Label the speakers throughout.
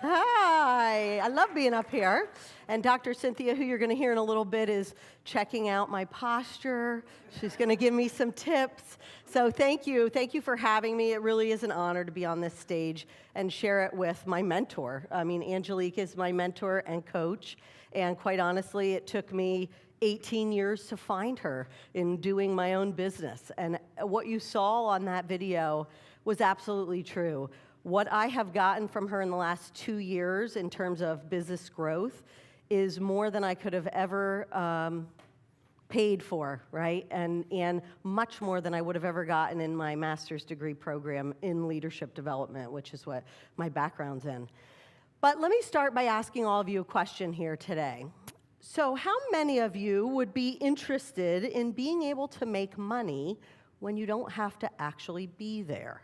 Speaker 1: Hi, I love being up here. And Dr. Cynthia, who you're going to hear in a little bit, is checking out my posture. She's going to give me some tips. So thank you. Thank you for having me. It really is an honor to be on this stage and share it with my mentor. I mean, Angelique is my mentor and coach. And quite honestly, it took me 18 years to find her in doing my own business. And what you saw on that video was absolutely true. What I have gotten from her in the last 2 years in terms of business growth is more than I could have ever paid for, right? And much more than I would have ever gotten in my master's degree program in leadership development, which is what my background's in. But let me start by asking all of you a question here today. So how many of you would be interested in being able to make money when you don't have to actually be there?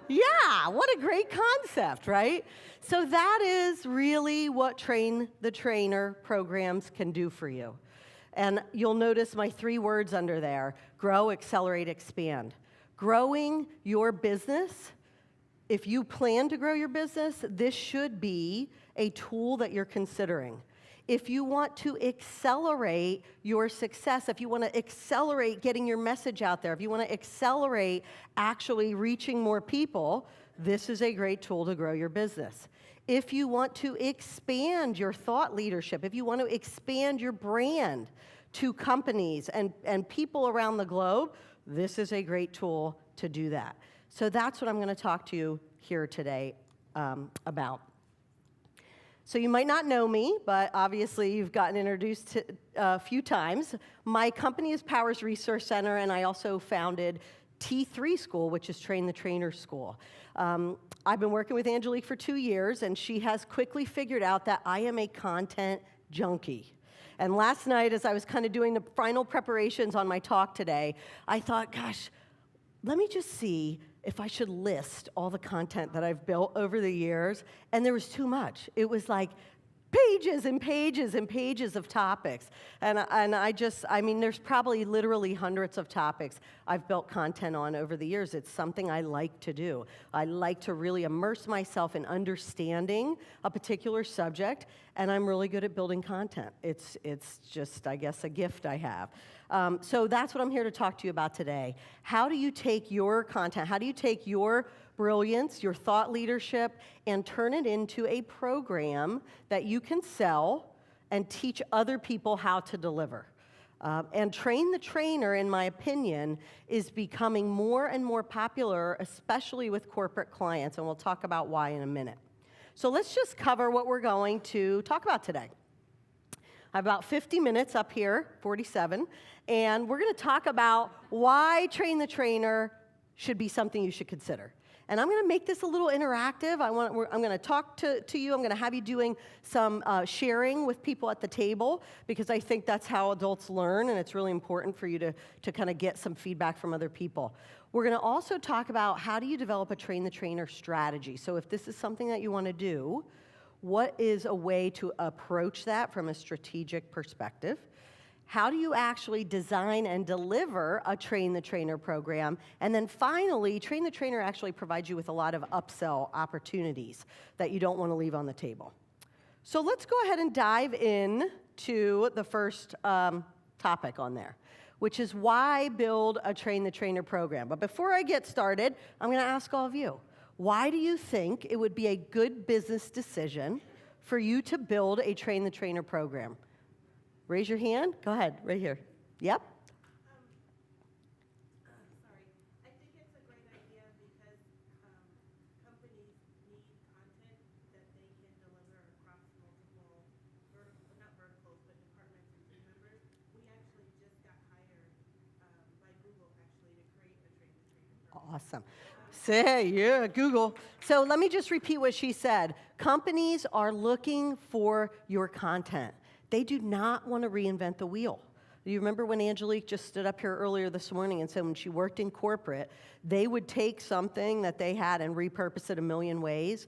Speaker 1: Yeah, what a great concept, right? So that is really what Train the Trainer programs can do for you. And you'll notice my 3 words under there: grow, accelerate, expand. Growing your business, if you plan to grow your business, this should be a tool that you're considering. If you want to accelerate your success, if you want to accelerate getting your message out there, if you want to accelerate actually reaching more people, this is a great tool to grow your business. If you want to expand your thought leadership, if you want to expand your brand to companies and people around the globe, this is a great tool to do that. So that's what I'm going to talk to you here today about. So you might not know me, but obviously you've gotten introduced to a few times. My company is Powers Resource Center, and I also founded T3 School, which is Train the Trainer School. I've been working with Angelique for 2 years, and she has quickly figured out that I am a content junkie. And last night, as I was kind of doing the final preparations on my talk today, I thought, gosh, let me just see if I should list all the content that I've built over the years, and there was too much. It was like pages and pages and pages of topics. And I mean, there's probably literally hundreds of topics I've built content on over the years. It's something I like to do. I like to really immerse myself in understanding a particular subject, and I'm really good at building content. It's just, I guess, a gift I have. So that's what I'm here to talk to you about today. How do you take your content, how do you take your brilliance, your thought leadership, and turn it into a program that you can sell and teach other people how to deliver? And Train the Trainer, in my opinion, is becoming more and more popular, especially with corporate clients, and we'll talk about why in a minute. So let's just cover what we're going to talk about today. I have about 50 minutes up here, 47, and we're going to talk about why Train the Trainer should be something you should consider. And I'm going to make this a little interactive. I'm going to talk to you. I'm going to have you doing some sharing with people at the table, because I think that's how adults learn, and it's really important for you to kind of get some feedback from other people. We're going to also talk about how do you develop a Train the Trainer strategy. So if this is something that you want to do, what is a way to approach that from a strategic perspective? How do you actually design and deliver a Train the Trainer program? And then finally, Train the Trainer actually provides you with a lot of upsell opportunities that you don't want to leave on the table. So let's go ahead and dive in to the first topic on there, which is why build a Train the Trainer program. But before I get started, I'm going to ask all of you, why do you think it would be a good business decision for you to build a Train the Trainer program? Raise your hand. Go ahead, right here. Yep.
Speaker 2: Sorry. I think it's a great idea because companies need content that they can deliver across multiple not verticals, but departments and team members. We actually just got hired by Google actually to create a Train the Trainer program.
Speaker 1: Awesome. Say, yeah, Google. So let me just repeat what she said. Companies are looking for your content. They do not want to reinvent the wheel. You remember when Angelique just stood up here earlier this morning and said when she worked in corporate, they would take something that they had and repurpose it a million ways.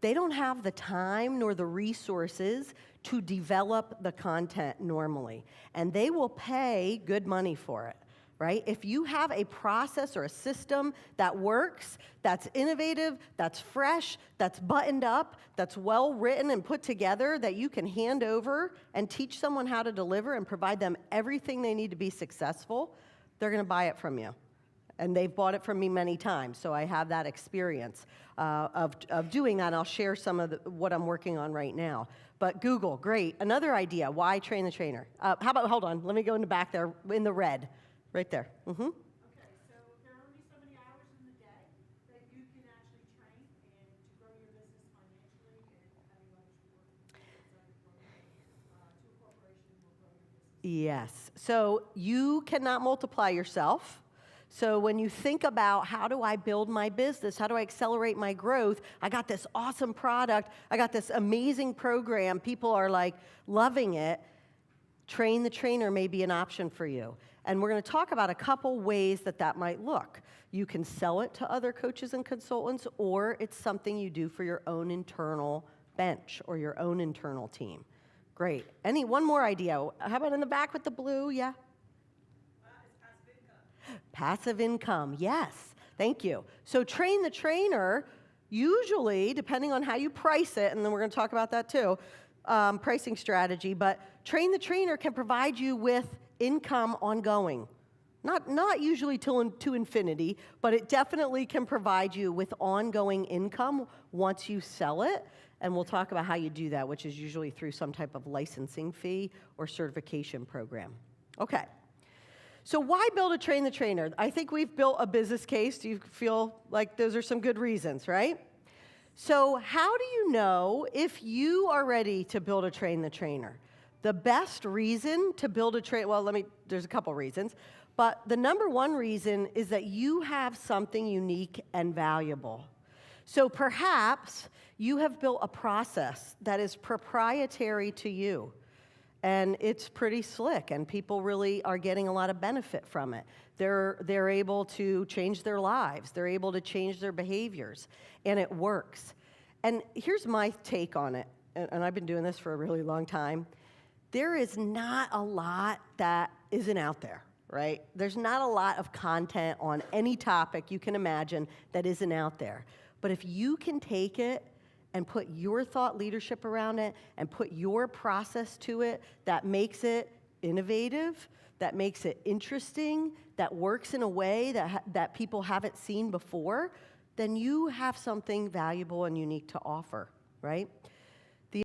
Speaker 1: They don't have the time nor the resources to develop the content normally, and they will pay good money for it. right? If you have a process or a system that works, that's innovative, that's fresh, that's buttoned up, that's well written and put together, that you can hand over and teach someone how to deliver and provide them everything they need to be successful, they're going to buy it from you. And they've bought it from me many times, so I have that experience of doing that. And I'll share some of what I'm working on right now. But Google, great. Another idea, why train the trainer? How about, hold on, let me go in the back there, in the red, right there. Mm-hmm.
Speaker 2: Okay, so there are only so many hours in the day that you can actually train and to grow your business financially and having others work inside your program to a corporation will grow your business.
Speaker 1: Yes. So you cannot multiply yourself. So when you think about how do I build my business, how do I accelerate my growth, I got this awesome product, I got this amazing program, people are like loving it, train the trainer may be an option for you. And we're going to talk about a couple ways that that might look. You can sell it to other coaches and consultants, or it's something you do for your own internal bench or your own internal team. Great. One more idea? How about in the back with the blue? Yeah? Passive income, yes. Thank you. So train the trainer, usually, depending on how you price it, and then we're going to talk about that too, pricing strategy, but train the trainer can provide you with income ongoing. Not usually to infinity, but it definitely can provide you with ongoing income once you sell it. And we'll talk about how you do that, which is usually through some type of licensing fee or certification program. Okay. So why build a train the trainer? I think we've built a business case. Do you feel like those are some good reasons, right? So how do you know if you are ready to build a train the trainer? The best reason to build a train, there's a couple reasons, but the number one reason is that you have something unique and valuable. So perhaps you have built a process that is proprietary to you. And it's pretty slick, and people really are getting a lot of benefit from it. They're able to change their lives. They're able to change their behaviors, and it works. And here's my take on it, and I've been doing this for a really long time. There is not a lot that isn't out there, right? There's not a lot of content on any topic you can imagine that isn't out there. But if you can take it and put your thought leadership around it and put your process to it that makes it innovative, that makes it interesting, that works in a way that people haven't seen before, then you have something valuable and unique to offer, right?